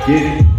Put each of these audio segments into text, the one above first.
Yeah.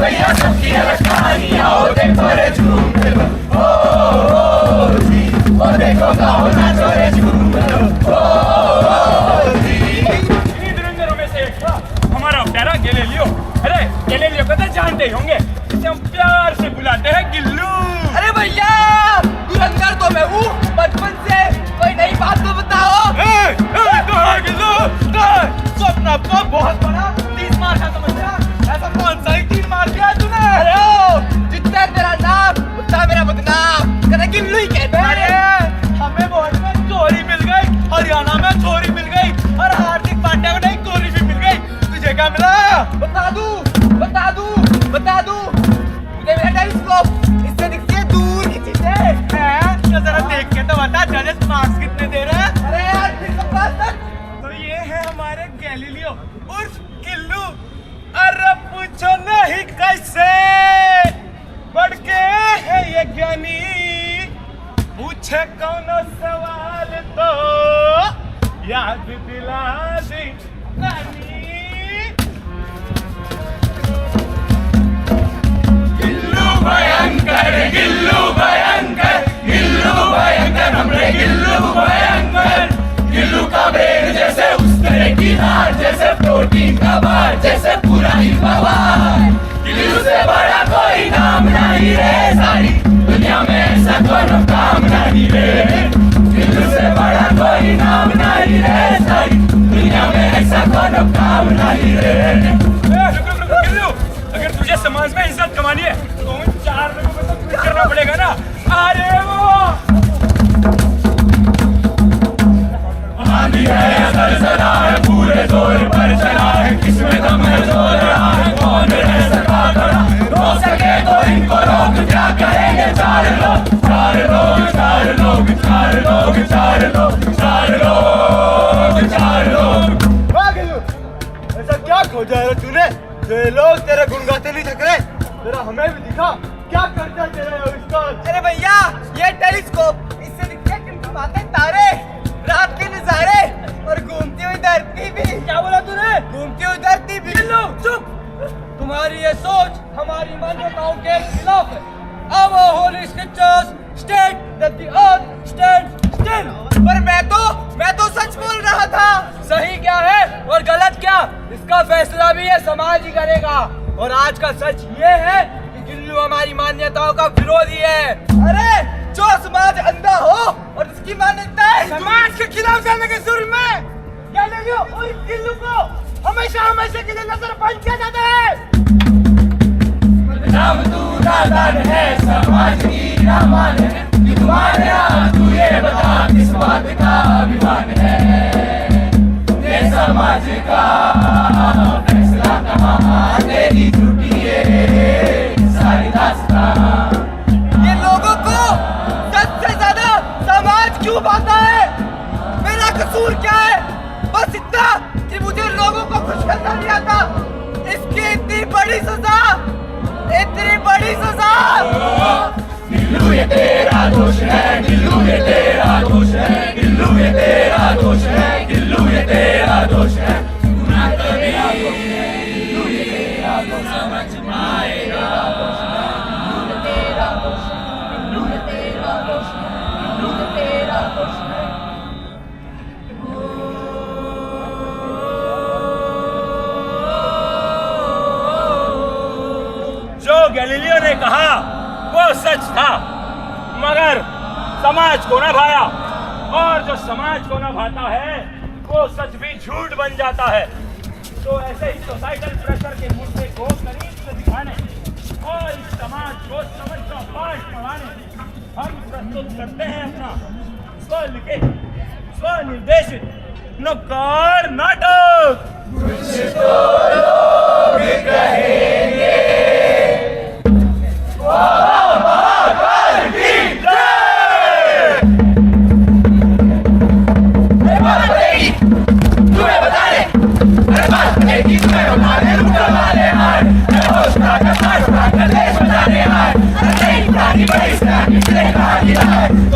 भैया सबकी अलग कहानियाँ, ओ देखो रे झूम लो, ओ जी, ओ देखो गाओ नाचो रे झूम लो, ओ जी। इन्हीं धुरंधरों में से एक था हमारा प्यारा गैलीलियो। अरे गैलीलियो को तो जानते ही होंगे, इसे हम प्यार से बुलाते हैं गिल्लू। अरे भैया धुरंधर तो मैं हूँ बचपन से, कोई नई बात तो बताओ। गिल्लू स्वप्न आपका बहुत बड़ा 30 मार का समझ रहा, ऐसा कौन सा ही 3 मार दिया तूने? अरे ओ जितना तेरा नाम उतना मेरा बदनाम, करे गिल्लू ही कहते हैं। अरे हमें मोहन में चोरी मिल गई, हरियाणा में चोरी मिल गई, और हार्दिक पांड्या को नई चोरी भी मिल गई। तुझे क्या मिला? बता दूं मुझे मेरा टेलीस्कोप, इससे दिखती है दूर की चीजें। हैं? तो जरा देख के तो बता, जजेस मार्क्स कितने दे रहे हैं? अरे यार फिर तो बात तक। तो ये है हमारे गैलीलियो उर्फ गिल्लू। अरे पूछो नहीं कैसे बढ़ के है ये ज्ञानी, पूछे कौन सवाल तो याद दिला दी रानी। गिल्लू भयंकर, गिल्लू भयंकर, गिल्लू भयंकर, हमरे गिल्लू भयंकर। गिल्लू का ब्रेन जैसे उस तरह की हार, जैसे प्रोटीन का बार, जैसे पूरा ही बवाल। गिल्लू से बड़ा कोई नाम नहीं रे, सारी दुनिया में ऐसा कोई काम नहीं रे। गिल्लू से बड़ा कोई नाम नहीं रे, सारी दुनिया में ऐसा कोई काम नहीं रे। गिल्लू, अगर तुझे समाज में इज्जत कमानी है तो उन 4 लोगों को तो ट्वीट करना पड़ेगा ना। अरे वो आंधी है सलसला है, पूरे जोर पर चला है, किसमें दम है जोर रहा है, कौन रह सका खड़ा, रोक सके तो इनको रोक, क्या करेंगे 4 लोग, 4 लोग, 4 लोग, 4 लोग, 4 लोग, 4 लोग, 4 लोग। वाह गिल्लू, ऐसा क्या खोजा है तूने? ये लोग तेरे गुण गाते नहीं थक रहे, तेरा हमें भी दिखा क्या करता है तेरा आविष्कार। अरे भैया ये टेलीस्कोप, इससे दिखते हैं टिमटिमाते तारे, रात के नजारे और घूमती हुई धरती भी। क्या बोला तूने? घूमती हुई धरती भी। गिल्लू चुप, तुम्हारी ये सोच हमारी मान्यताओं के खिलाफ है। Our holy scriptures state that the earth stands still. पर मैं तो सच बोल रहा था। सही क्या है और गलत क्या, इसका फैसला भी ये समाज ही करेगा। और आज का सच ये है कि गिल्लू हमारी मान्यताओं का विरोधी है। अरे जो समाज अंधा हो और उसकी मान्यताएं समाज के खिलाफ चलने के सुर में गैलीलियो और गिल्लू को हमेशा के लिए नजरबंद किया जाता है। राम तू नादान है, समाज की रामान है, कि तुम्हारे यहाँ तू ये बता किस बात का अभिमान है। ये समाज का फैसला कहाँ, तेरी झूठी ये सारी दास्तां। ये लोगों को सच से ज्यादा समाज क्यों पाता है? मेरा कसूर क्या है? बस इतना कि मुझे लोगों को खुश करना नहीं आता। इसकी इतनी बड़ी सजा, इतनी बड़ी सजा। गिल्लू ये तेरा दोष है, गिल्लू ये तेरा दोष है, गिल्लू ये तेरा दोष है, गिल्लू ये तेरा दोष है। गुनाह कभी गिल्लू ये तेरा दोष समझ में आएगा। गिल्लू ये तेरा दोष है, गिल्लू ये तेरा दोष है, गिल्लू ये तेरा दोष है। जो गैलीलियो ने कहा वो सच था, मगर समाज को न भाया, और जो समाज को न भाता है वो सच भी झूठ बन जाता है। तो ऐसे ही सोसाइटल प्रेशर के मुद्दे को करीब से दिखाने और इस समाज को समझ का पाठ पढ़ाने हम प्रस्तुत करते हैं अपना स्वलिखित स्वनिर्देशित नुक्कड़ नाटक। कुछ तो लोग कहेंगे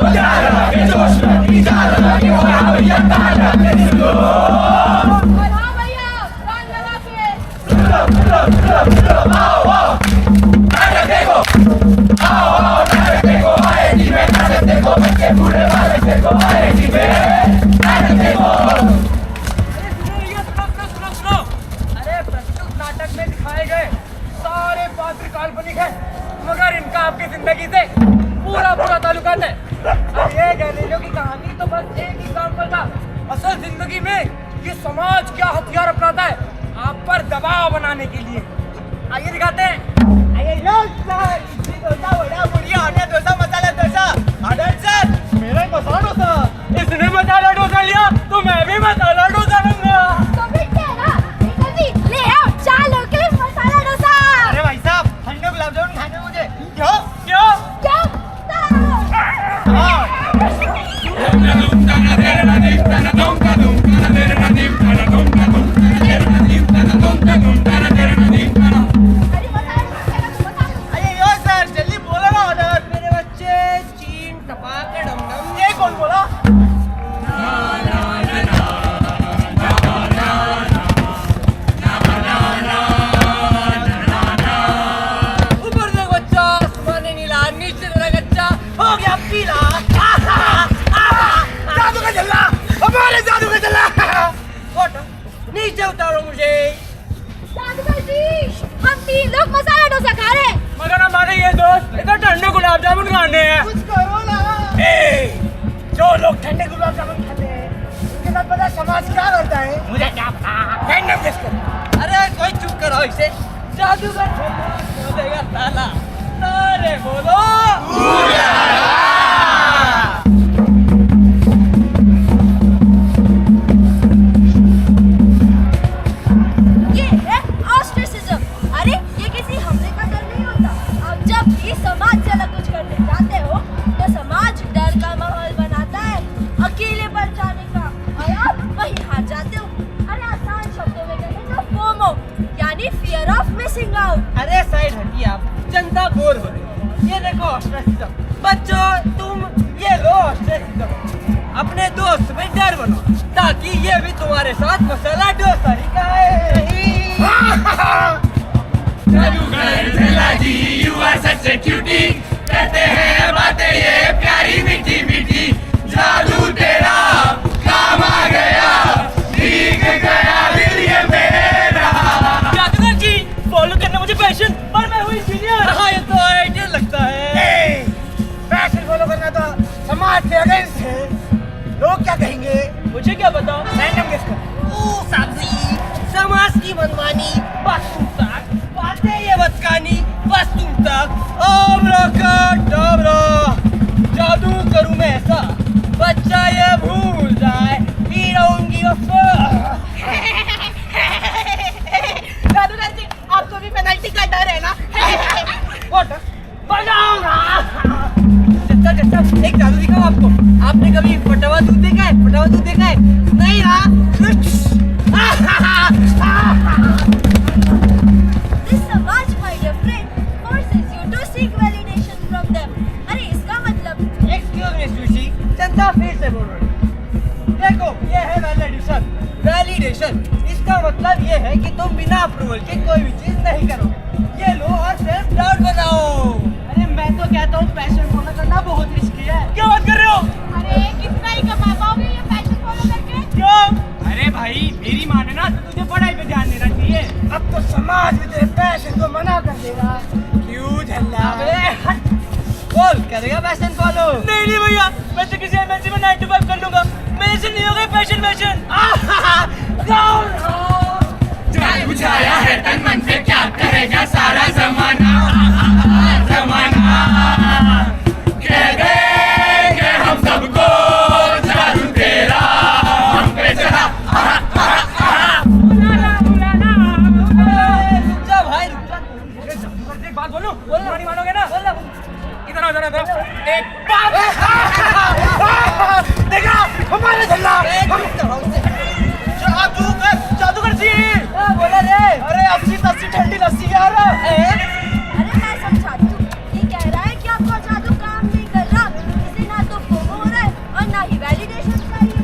और हाँ भैया, कान लगा के जिंदगी से पूरा पूरा ताल्लुकात है। अब ये गैलीलियो की कहानी तो बस एक एग्जाम्पल था। असल जिंदगी में ये समाज क्या हथियार अपनाता है आप पर दबाव बनाने के लिए। आइए दिखाते हैं। आइए लो सर, इडली डोसा, वड़ा, पूरी, आटा डोसा, मसाला डोसा। Order sir. मेरा मसाला डोसा। इसने मसाला डोसा लिया तो मैं भी मसाला डोसा लूंगा। तो फिर क्या है ना, जल्दी ले आओ 4 लोगों के लिए मसाला डोसा। अरे भाई साहब, ठंडे गुलाब जामुन खाने हैं मुझे। क्यों क्यों क्या? अरे मसाला डोसा का तो बता दो। अरे यो सर, जल्दी बोलो ना ऑर्डर। मेरे बच्चे चीन टपाक डम डम। ये कौन बोला? ऊपर देख बच्चा, आसमानी नीला, नीचे तेरा कच्चा, हो गया पीला। जादू का जल्ला, हमारे जादू का जल्ला। नीचे उतारो मुझे। जादूगर जी, हम 3 लोग मसाला डोसा खा रहे हैं। मगर हमारे ये दोस्त इधर ठंडे गुलाब जामुन खाने हैं। कुछ करो ना। जो लोग ठंडे गुलाब जामुन खाते हैं उनके साथ पता समाज क्या करता है? मुझे क्या पता। रैंडम गेस करो। अरे कोई चुप करो इसे। जादूगर बोलेगा ताला। नारे बोलो। ये है ऑस्ट्रिसिज्म। अरे ये किसी हमले का डर नहीं होता। अब जब भी समाज से अलग कुछ करने जाते हो तो समाज डर का माहौल बनाता है, अकेले पर जाने का, और आप वहीं हार जाते हो। अरे आसान शब्दों में कहें तो फोमो, यानी फियर ऑफ मिसिंग आउट। अरे साइड हटिए आप, जनता बोर हो रही है। ये देखो ऑस्ट्रिसिज्म। बच्चों तुम ये लो ऑस्ट्रिसिज्म। अपने दोस्त में डर बनो ताकि ये भी तुम्हारे साथ मसाला डोसा ही खाए। जादूगर झल्ला जी, you are such a cutie। कहते हैं बातें ये प्यारी मीठी मीठी। जादू तेरा काम आ गया, भीग गया दिल ये मेरा। जादूगर जी, फॉलो करना मुझे पैशन, पर मैं हूँ इंजीनियर। हाँ, ये तो आइडिया लगता है। पैशन फॉलो करना तो समाज के अगेंस्ट है। लोग क्या कहेंगे मुझे क्या पता। रैंडम गेस कर। ओ सब्जी, समाज की मनमानी बस तुम तक, बातें ये बचकानी बस तुम तक। अब्राकडाब्रा, जादू करूं मैं ऐसा बच्चा ये भूल जाए पी रहूंगी। जादूगर जी, आपको भी पेनल्टी का डर है ना? एक जादू दिखाऊं आपको। आपने कभी फटावा दूध देखा है? फटावा दूध देखा है? नहीं ना? This समाज, my dear friend, forces you to seek validation from them. अरे इसका मतलब Excuse me, सुशी, जनता फिर से बोल रही है। देखो, ये है वैलिडेशन। वैलिडेशन इसका मतलब ये है कि तुम बिना अप्रूवल के कोई भी चीज नहीं करोगे। ये लो और सेल्फ डाउट बनाओ। अरे मैं तो कहता हूँ पैशन फॉलो करना बहुत रिस्की है। क्या बात कर रहे हो? अरे कितना ही कमा पाओगे ये पैशन फॉलो करके? क्यों? अरे भाई, मेरी माने ना तो तुझे पढ़ाई पे ध्यान देना चाहिए। अब तो समाज भी तेरे पैशन को मना कर देगा। क्यों झल्ला? बोल, करेगा पैशन फॉलो? नहीं भैया, मैं तो किसी एमएनसी में 9 to 5 कर लूंगा। मेरे से नहीं होगा पैशन पैशन। जादू छाया है तन मन पे, क्या करेगा सारा जमाना। जमाना कह देंगे हम सबको, जादू तेरा हम पे चढ़ा। रुक जा भाई, रुक जा। एक बात बोलूं? बोलना नहीं मानोगे ना? बोलना। इधर आ, इधर आ। एक बात देखा हमारे झल्ला। जादूगर जी, बोला रे। अरे 80 ठंडी लस्सी यार। अरे मैं समझाती हूँ। ये कह रहा है कि आपका जादू काम नहीं कर रहा, इसे ना तो फोमो हो रहा है और ना ही वैलिडेशन चाहिए।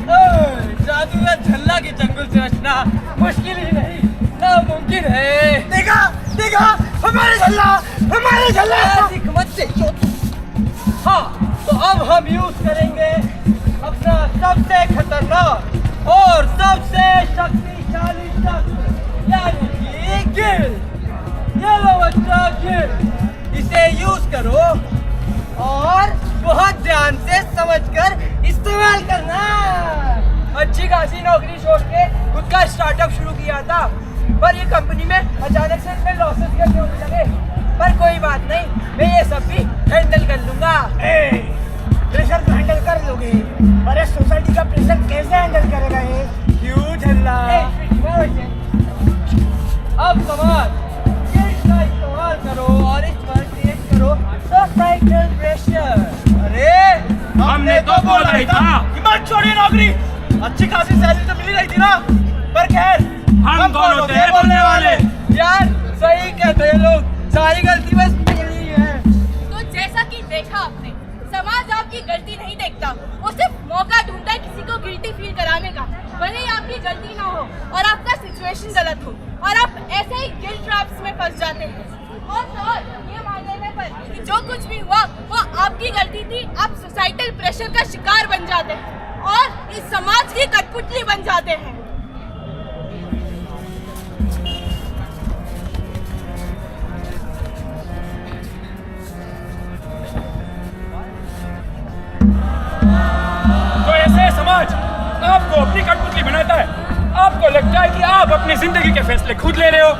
जादूगर झल्ला के चंगुल से बचना मुश्किल ही नहीं, नामुमकिन है। देखा देखा हमारे झल्ला, हमारे झल्ला। मत से हाँ, तो अब हम यूज करेंगे अपना सबसे खतरनाक और सबसे शक्तिशाली शस्त्र, यानी कि गिल। ये लो बच्चा गिल, इसे यूज करो नौकरी छोड़ के खुद का स्टार्टअप शुरू किया था, पर ये कंपनी में अचानक से इतने लॉसेस कैसे होने लगे। पर कोई बात नहीं, मैं ये सब भी हैंडल कर लूंगा। प्रेशर तो हैंडल कर लोगे, अरे सोसाइटी का प्रेशर कैसे हैंडल करेगा ये? क्यों झल्ला? अब समाज इसका इस्तेमाल करो और इस पर क्रिएट करो सोसाइटल प्रेशर। अरे हमने तो बोला ही था। मत छोड़िए नौकरी, अच्छी खासी सैलरी तो मिल रही थी ना। पर खैर हम दोनों थे बोलने वाले। यार सही कहते हैं लोग, सारी गलती बस मेरी है। तो जैसा कि देखा आपने, समाज आपकी गलती नहीं देखता, वो सिर्फ मौका ढूंढता है किसी को गिल्टी फील कराने का। भले ही आपकी गलती ना हो और आपका सिचुएशन गलत हो, और आप ऐसे ही गिल्ट ट्रैप्स में फंस जाते हैं। और ये मान लेने पर कि जो कुछ भी हुआ वो आपकी गलती थी, आप सोसाइटल प्रेशर का शिकार बन जाते हैं और इस समाज की कठपुतली बन जाते हैं। तो ऐसे समाज आपको अपनी कठपुतली बनाता है। आपको लगता है कि आप अपनी जिंदगी के फैसले खुद ले रहे हो,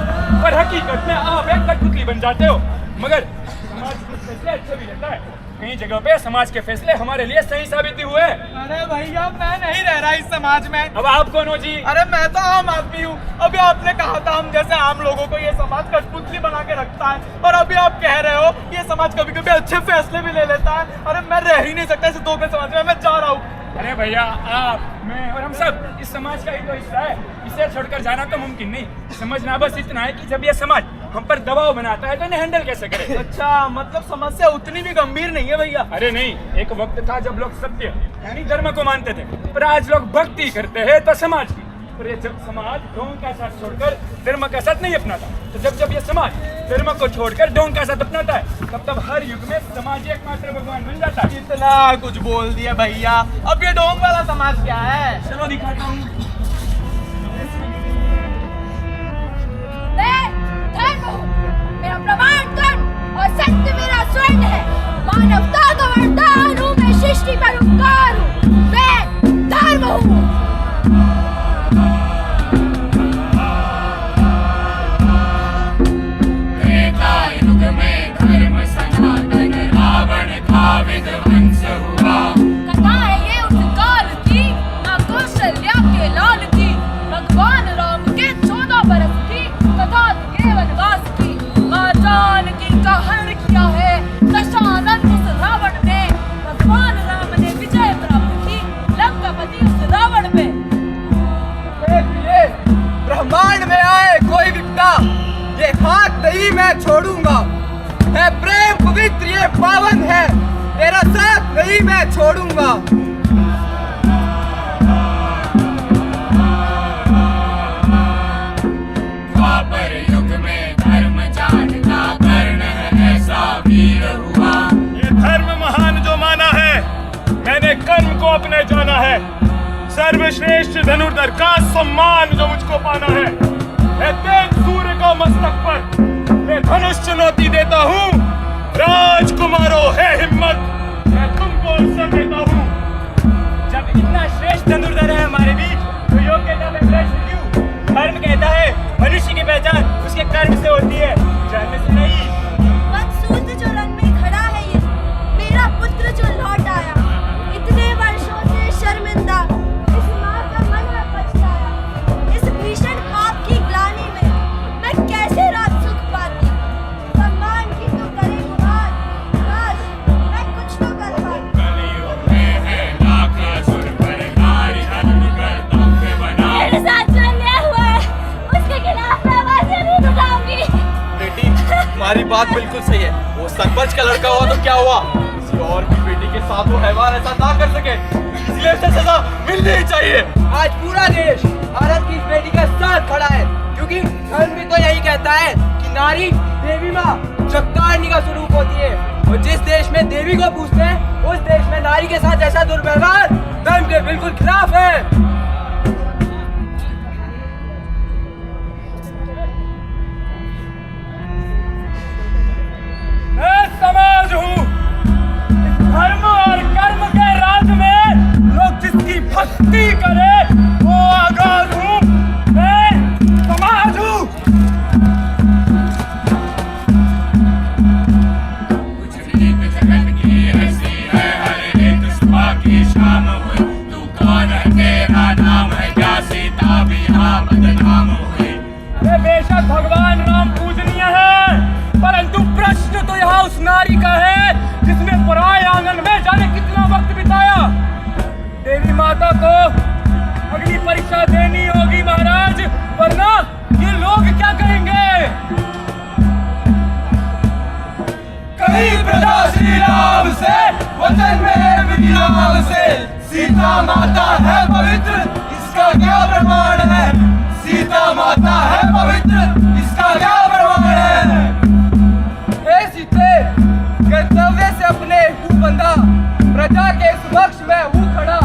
पर हकीकत में आप एक कठपुतली बन जाते हो। मगर समाज के फैसले अच्छे भी लेता है। कई जगह पे समाज के फैसले हमारे लिए सही साबित भी हुए। अरे भैया मैं नहीं रह रहा इस समाज में। अब आप कौन हो जी? अरे मैं तो आम आदमी हूँ। अभी आपने कहा था हम जैसे आम लोगों को ये समाज कठपुतली बना के रखता है, और अभी आप कह रहे हो ये समाज कभी कभी अच्छे फैसले भी ले लेता है। अरे मैं रह ही नहीं सकता इस धोखे समाज में, मैं जा रहा हूँ। अरे भैया, आप, मैं और हम सब इस समाज का ही तो हिस्सा है। इसे छोड़कर जाना तो मुमकिन नहीं। समझना बस इतना है कि जब ये समाज हम पर दबाव बनाता है तो इन्हें हैंडल कैसे करें। अच्छा, मतलब समस्या उतनी भी गंभीर नहीं है भैया। अरे नहीं, एक वक्त था जब लोग सत्य यानी धर्म को मानते थे, पर आज लोग भक्ति करते हैं तो समाज की। पर ये जब समाज ढोंग का साथ छोड़कर धर्म का साथ नहीं अपनाता, तो जब ये समाज धर्म को छोड़कर ढोंग का साथ अपनाता है, तब हर युग में समाज एकमात्र भगवान बन जाता है। इतना कुछ बोल दिया भैया, अब ये ढोंग वाला समाज क्या है? चलो दिखाता हूँ। मैं धर्म हूँ, मेरा प्रमाण कर्म और सत्य मेरा स्वर्ण है। मानवता का वरदान हूँ, मैं सृष्टि पर उपकार हूँ। मैं धर्म हूँ। त्रेता युग में धर्म सनातन, रावण का विध्वंस हुआ। कथा है ये उस काल की, माँ कौशल्या के लाल की। भगवान राम के 14 बरस की कथा ये वनवास की। माँ जानकी का हरण किया है दशानन उस रावण ने। भगवान राम ने विजय प्राप्त की लंकापति उस रावण पे। ये ब्रह्मांड में आए कोई विपदा, ये हाथ नहीं मैं छोड़ूंगा। है प्रेम पवित्र ये पावन है, तेरा साथ नहीं मैं छोड़ूंगा। द्वापर युग में धर्म जानता कर्ण है, ऐसा वीर हुआ। ये धर्म महान जो माना है, मैंने कर्म को अपने जाना है। सर्वश्रेष्ठ धनुर्धर का सम्मान जो मुझको पाना है। मैं तेज सूर्य को मस्तक पर मैं धनुष चुनौती देता हूँ। राजकुमारों है हिम्मत, मैं तुमको अवसर देता हूँ। जब इतना श्रेष्ठ धनुर्धर है हमारे बीच, तो योग्यता में श्रेष्ठ क्यों? धर्म कहता है मनुष्य की पहचान उसके कर्म से होती है, जन्म से नहीं। मकसूद जो रंग में खड़ा है ये मेरा पुत्र जो लौट आया। इतने वर्षों से शर्मिंदा इस माँ का मन है पछताया। इस भीषण पाप की ग्लानि में मैं कैसे रात सुख पाती। सम्मान की तो करे गुहार, काश मैं कुछ तो कर पाती। कलयुग में है लाख असुर पर नारी धर्म कर दम्भ बना। मेरे साथ जो अन्याय हुआ है उसके खिलाफ मैं आवाज़ें नहीं उठाऊंगी। बेटी तुम्हारी बात बिल्कुल सही है। वो सरपंच का लड़का हुआ तो क्या हुआ, किसी और की बेटी के साथ वो हैवान ऐसा ना कर सके, इसलिए उसे सजा मिलनी ही चाहिए। आज पूरा देश भारत की इस बेटी के साथ खड़ा है, क्योंकि धर्म भी तो यही कहता है कि नारी देवी माँ जगतारणी का स्वरूप होती है। और जिस देश में देवी को पूजते हैं, उस देश में नारी के साथ ऐसा दुर्व्यवहार धर्म के बिल्कुल खिलाफ है। मैं समाज हूँ। इस धर्म और कर्म के राज में लोग जिसकी भक्ति करे वो बदनाम हुए। अरे बेशक भगवान राम पूजनीय है, परंतु प्रश्न तो यहाँ उस नारी का है जिसने पराये आंगन में जाने कितना वक्त बिताया। देवी माता को अगली परीक्षा देनी होगी महाराज, वरना ये लोग क्या कहेंगे? कहीं प्रजा श्री राम से, वचन में विराम से, सीता माता है पवित्र, इसका क्या प्रमाण है? सीता माता है पवित्र, इसका क्या प्रमाण है? हे सीते, कर्तव्य से अपने हूँ बंधा, प्रजा के समक्ष में हूँ खड़ा।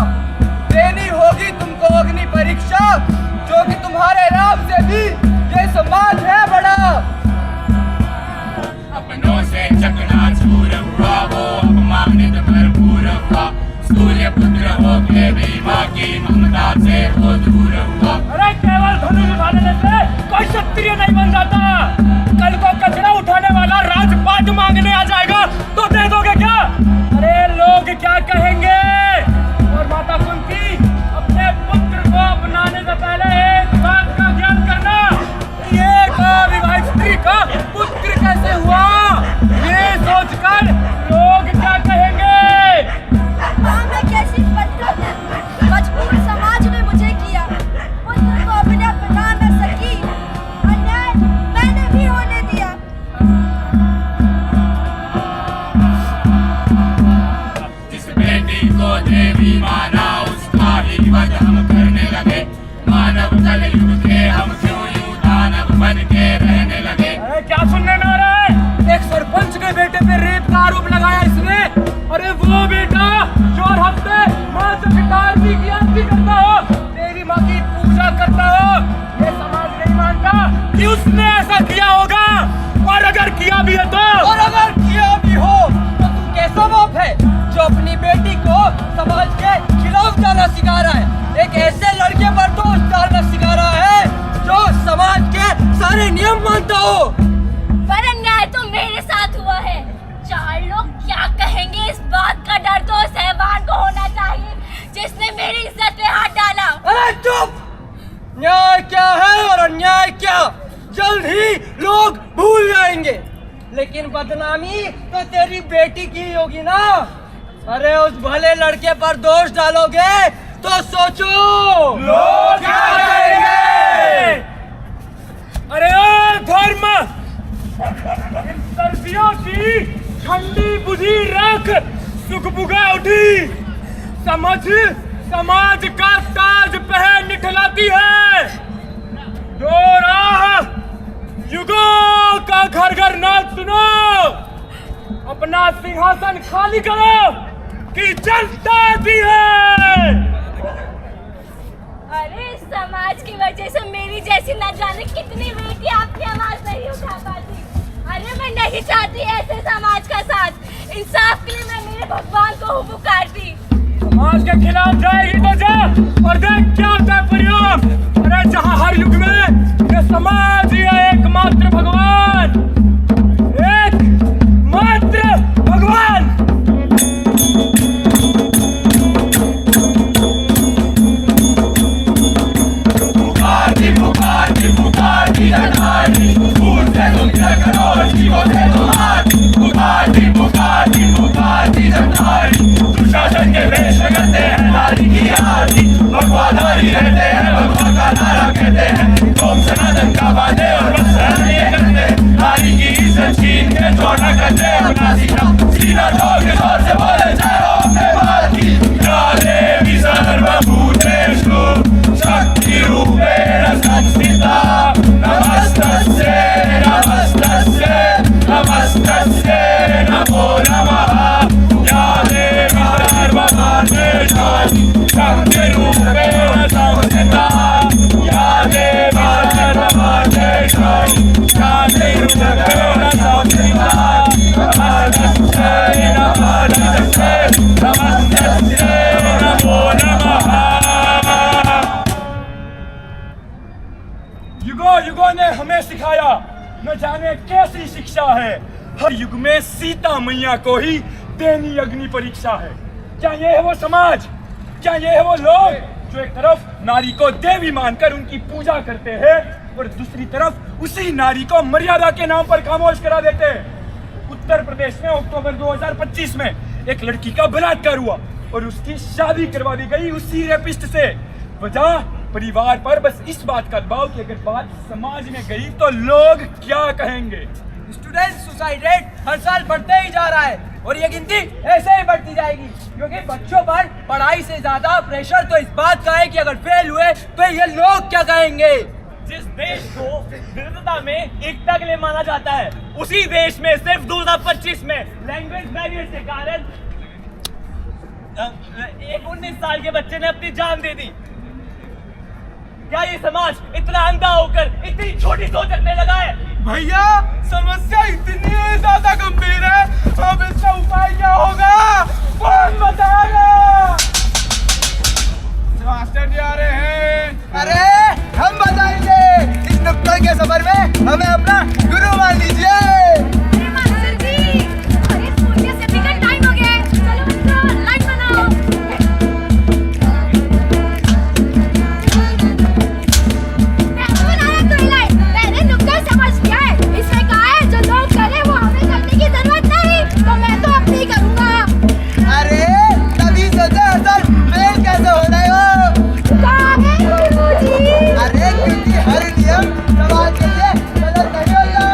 देनी होगी तुमको अग्नि परीक्षा, जो कि तुम्हारे राम से भी ये समाज है बड़ा। अपनों से चकनाचूर हुआ वो, अपमानित भरपूर हुआ, सूर्य पुत्र होके भी माँ की ममता से वो दूर हुआ। अरे केवल धनुष उठाने से कोई क्षत्रिय नहीं बन जाता। कल को कचरा उठाने वाला राजपाट मांगने आ जाएगा तो दे दोगे क्या? अरे लोग क्या कहेंगे? और माता कुंती, अपने पुत्र को अपनाने से पहले एक बात का ध्यान करना, एक अविवाहित स्त्री का पुत्र कैसे हुआ, ये सोचकर लोग क्या कहेंगे? हाँ, मैं कैसी पत्थर मजबूर समाज ने मुझे किया, पुत्र को अपने बना न सकी, अन्याय मैंने भी होने दिया। जिस बेटी को देवी माना, उसका ही वध हम करने लगे। मानव कलयुग के हम क्यों यूं दानव बन के रहने लगे। अरे क्या सुनने में आ रहा है? एक सरपंच के बेटे पे रेप का आरोप लगाया इसने। अरे वो बेटा जो हर हफ्ते माँ से पिटारती की आरती करता हो, देवी माँ की पूजा करता हो, ये समाज नहीं मानता कि उसने ऐसा किया होगा। और अगर किया भी है तो, और अगर किया भी हो तो तू कैसा बाप है जो अपनी बेटी को समाज के खिलाफ जाना सिखा रहा है? एक ऐसे लड़के पर दोष डालना सिखा रहा है जो समाज के सारे नियम मानता हो। पर अन्याय तो मेरे साथ हुआ है। चार लोग क्या कहेंगे इस बात का डर तो सहवान को होना चाहिए जिसने मेरी इज्जत पे हाथ डाला। अरे चुप! न्याय क्या है और अन्याय क्या, जल्द ही लोग भूल जाएंगे, लेकिन बदनामी तो तेरी बेटी की होगी ना। अरे उस भले लड़के पर दोष डालोगे तो सोचो लोग क्या कहेंगे? अरे ओ धर्म, इन सर्दियों की ठंडी बुझी राख सुखबुगा उठी, समझ समाज का ताज पहन निठलाती है। दो राह युगों का घर घर नाच सुनो, अपना सिंहासन खाली करो कि जनता दी है। अरे इस समाज की वजह से मेरी जैसी न जाने कितनी बेटी आपकी आवाज नहीं उठा पाती। अरे मैं नहीं चाहती ऐसे समाज का साथ। इंसाफ के लिए मैं मेरे भगवान को हूँ पुकारती। समाज के खिलाफ जाएगी तो जा और देख क्या होता है परिणाम। अरे जहाँ हर युग में ये समाज ही है एकमात्र भगवान, एकमात्र भगवान। पुकारती अनाड़ी, फूल से तुम करो जीवों से तुम्हारी। पुकारती अनाड़ी, दुशासन के वेश में करते हैं नारी की आरती। भगवाधारी रहते हैं, भगवान का नारा कहते हैं, ओम सनातन का बांधे और बस ये करते। नारी की इज्जत छीन के छोड़ना करते अपना सीधा ठोक के जोर से बोले जय हो अपने बात की। या देवी सर्वभूतेषु शक्तिरूपेण संस्थिता, नमस्तस्यै नमस्तस्यै नमस्तस्यै नमो नमः। या देवी सर्वभूतेषु शक्तिरूपेण संस्थिता, या देवी सर्वभूतेषु शक्तिरूपेण संस्थिता, नमस्तस्यै नमस्तस्यै नमस्तस्यै नमो नमः। युगों युगों ने हमें सिखाया, न जाने कैसी शिक्षा है। हर युग में सीता मैया को ही देनी अग्नि परीक्षा है। क्या ये है वो समाज, क्या ये है वो लोग जो एक तरफ नारी को देवी मानकर उनकी पूजा करते हैं और दूसरी तरफ उसी नारी को मर्यादा के नाम पर खामोश करा देते हैं। उत्तर प्रदेश में अक्टूबर 2025 में एक लड़की का बलात्कार हुआ और उसकी शादी करवा दी गई उसी रेपिस्ट से। वजह परिवार पर बस इस बात का दबाव कि अगर बात समाज में गई तो लोग क्या कहेंगे। स्टूडेंट सुसाइड रेट हर साल बढ़ते ही जा रहा है और ये गिनती ऐसे ही बढ़ती जाएगी, क्योंकि बच्चों पर पढ़ाई से ज्यादा प्रेशर तो इस बात का है कि अगर फेल हुए तो ये लोग क्या कहेंगे। जिस देश को विविधता में एकता के लिए माना जाता है, उसी देश में सिर्फ 2025 में लैंग्वेज बैरियर के कारण एक 19 साल के बच्चे ने अपनी जान दे दी। क्या ये समाज इतना अंधा होकर इतनी छोटी सोच रखने लगा है? भैया समस्या इतनी ज्यादा गंभीर है, अब इसका उपाय क्या होगा कौन बताएगा? मास्टर जी आ रहे हैं। अरे हम बताएंगे, इस नुक्कड़ के सफर में हमें अपना गुरु मान लीजिए। अरे मास्टर जी, अरे स्कूल के सेटिंग का टाइम हो गया है, चलो बच्चों लाइन बनाओ। बनाया कोई लाइन? मैंने नुक्कड़ समझ लिया है, इसमें कहा है जो लोग करे वो हमें करने की जरूरत नहीं, तो मैं तो अपनी करूंगा। अरे तभी सोचा सर फेल कैसे हो रहे हो? अरे क्योंकि हर नियम समाज के लिए गलत नहीं होता,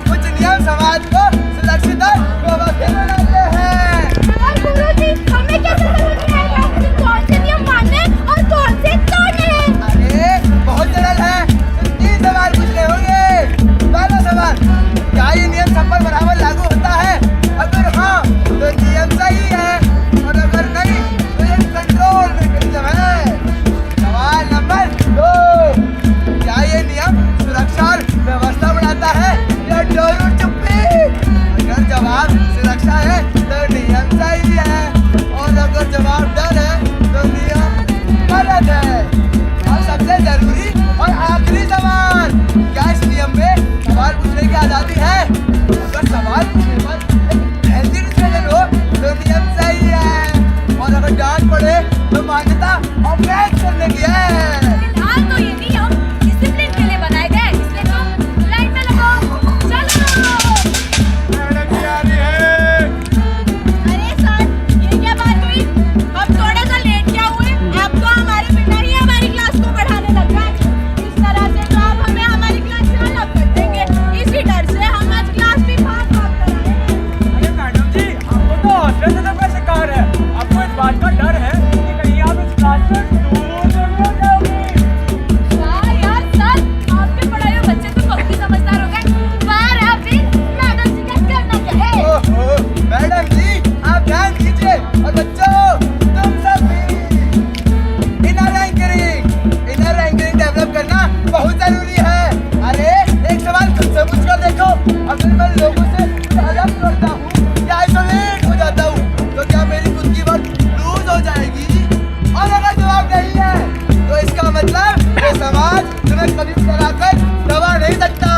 कुछ नियम समाज को सुरक्षित और व्यवस्थित बनाते हैं। और गुरुजी, हमें कैसे समझ में आएगा कि कौन से नियम मानने और कौन से तोड़ने हैं? अरे बहुत सरल है, सिर्फ 3 सवाल पूछने होंगे। पहला सवाल, क्या ये नियम सब पर बराबर लागू होता है? अगर हाँ तो नियम सही है और अगर नहीं तो ये कंट्रोल मैकेनिज्म है। सवाल नंबर 2, क्या ये नियम सुरक्षा और व्यवस्था बढ़ाता है या डर और चुप्पी? अगर जवाब सुरक्षा है तो नियम सही है और अगर जवाब डर है तो नियम गलत है। और सबसे जरूरी और आखिरी सवाल, क्या इस नियम में सवाल पूछने की आजादी है? अगर सवाल पूछने पर हेल्दी डिसीजन हो तो नियम सही है और अगर डांट पड़े तो मान्यता ऑफेंस करने की है। फिलहाल तो ये नियम डिसिप्लिन के लिए बनाए गए, इसलिए तुम लाइन में लगो। चलो। मैडम जी आ रही है। अरे सर, ये क्या बात हुई? हम थोड़ा सा लेट क्या हुए? आप तो हमारे बिना ही हमारी क्लास को बढ़ाने लग गए। इस तरह से तो आप हमें हमारी क्लास से अलग कर देंगे। इसी डर से हम आज क्लास भी भाग-भाग कर रहे हैं। अरे मैडम जी, हमको तो हौसले से का शिकार है। आपको इस बात का डर है कि कहीं आप इस क्लास से दूर हो जाओगे। वाह यार सर, आपके पढ़ाई में बच्चे तो बहुत ही समझदार हो गए। पर अभी मैडम जी का करना क्या है? ओहो, मैडम जी आप ध्यान दीजिए और बच्चों तुम सब भी इनर एंकरिंग डेवलप करना बहुत जरूरी है। अरे एक सवाल खुद से पूछ कर देखो, अगर मैं लोगों से कुछ अलग करता हूँ या आइसोलेट हो जाता हूँ तो क्या मेरी खुद की बात लूज हो जाएगी? और अगर जवाब नहीं है तो इसका मतलब ये समाज तुम्हें कभी कराकर दबा नहीं सकता।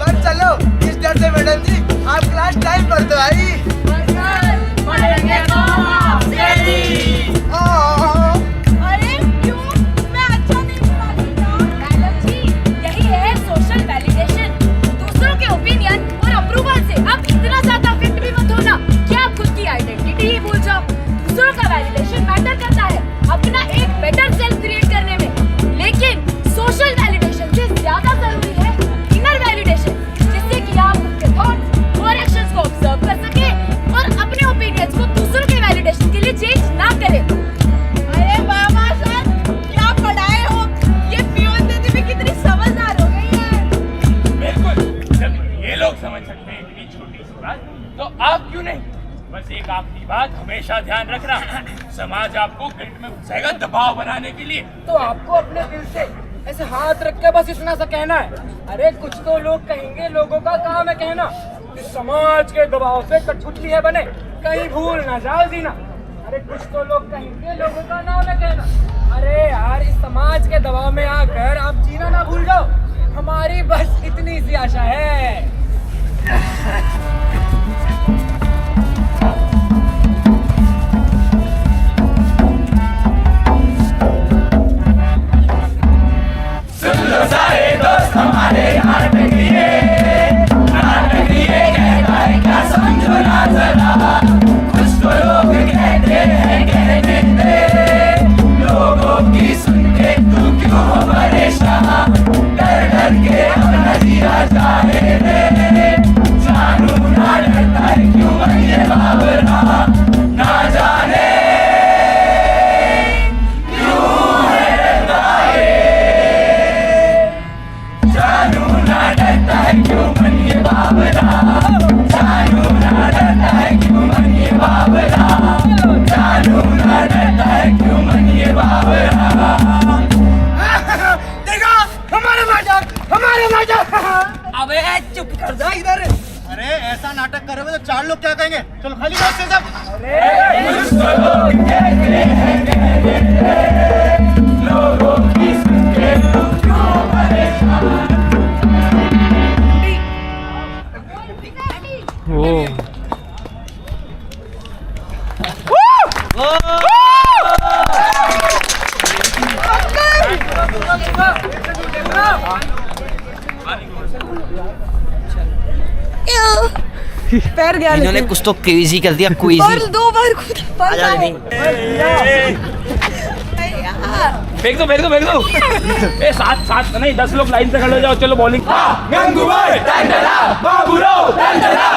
पर चलो इस डर से मैडम जी आप क्लास टाइम पर तो आई। पढ़ेंगे तो आपसे ही। अरे क्यों? मैं अच्छा नहीं पढ़ाती ना? मैडम जी, यही है सोशल वैलिडेशन। दूसरों के ओपिनियन और अप्रूवल से अब इतना ज्यादा अफेक्ट भी मत होना कि आप खुद की आइडेंटिटी ही भूल जाओ। दूसरों का वैलिडेशन मैटर करता है अपना एक बेटर सेल्फ क्रिएट करने में, लेकिन सोशल वैलिडेशन से ज्यादा जरूरी है इनर वैलिडेशन, जिससे कि आप उनके थॉट्स और एक्शंस को ऑब्जर्व कर सके और अपने ओपिनियंस को दूसरों के वैलिडेशन के लिए चेंज ना करें। अरे वाह सर, क्या पढ़ाए हो? ये पियोन दीदी भी कितनी समझदार हो गई है। बिल्कुल, जब ये लोग समझ सकते हैं इतनी छोटी सी बात, तो आप क्यों नहीं? बस एक आखिरी बात हमेशा ध्यान रखना, समाज आपको गिल्ट में फंसाएगा दबाव बनाने के लिए। तो आपको अपने दिल से ऐसे हाथ रख के बस इतना सा कहना है। अरे कुछ तो लोग कहेंगे, लोगों का काम है कहना। इस समाज के दबाव से कठपुतली है बने, कहीं भूल ना जाओ जीना। अरे कुछ तो लोग कहेंगे, लोगों का नाम है कहना। अरे यार इस समाज के दबाव में आकर आप जीना ना भूल जाओ, हमारी बस इतनी सी आशा है। दोस्त हमारे नाटक ये कहता है क्या समझो ना जरा कुछ तो लोग कहते हैं कहने दे लोगों की सुन के तू क्यों हो परेशान डर डर के अब न जिया जाए रे जानू ना डरता है क्यों मन ये बावरा ना जाने क्यों है डरता है जानू ना डरता है क्यों मन ये बावरा जानू ना डरता है क्यों मन ये बावरा जानू ना डरता है क्यों मन ये बावरा देखा हमारे नाटक अबे चुप कर जा इधर अरे ऐसा नाटक करे हुए तो 4 लोग क्या कहेंगे चलो खाली बात से सब कुछ तो लोग कहते हैं कहने दे लोगों की सुन के तू क्यों परेशान पैर गया इन्होंने कुछ तो क्रेजी कर दिया क्विजी 2 बार खुद पर फेंक दो ए 7 नहीं 10 लोग लाइन से खड़े हो जाओ चलो बॉलिंग गंगूबाई डंडरा बाबूराव डंडरा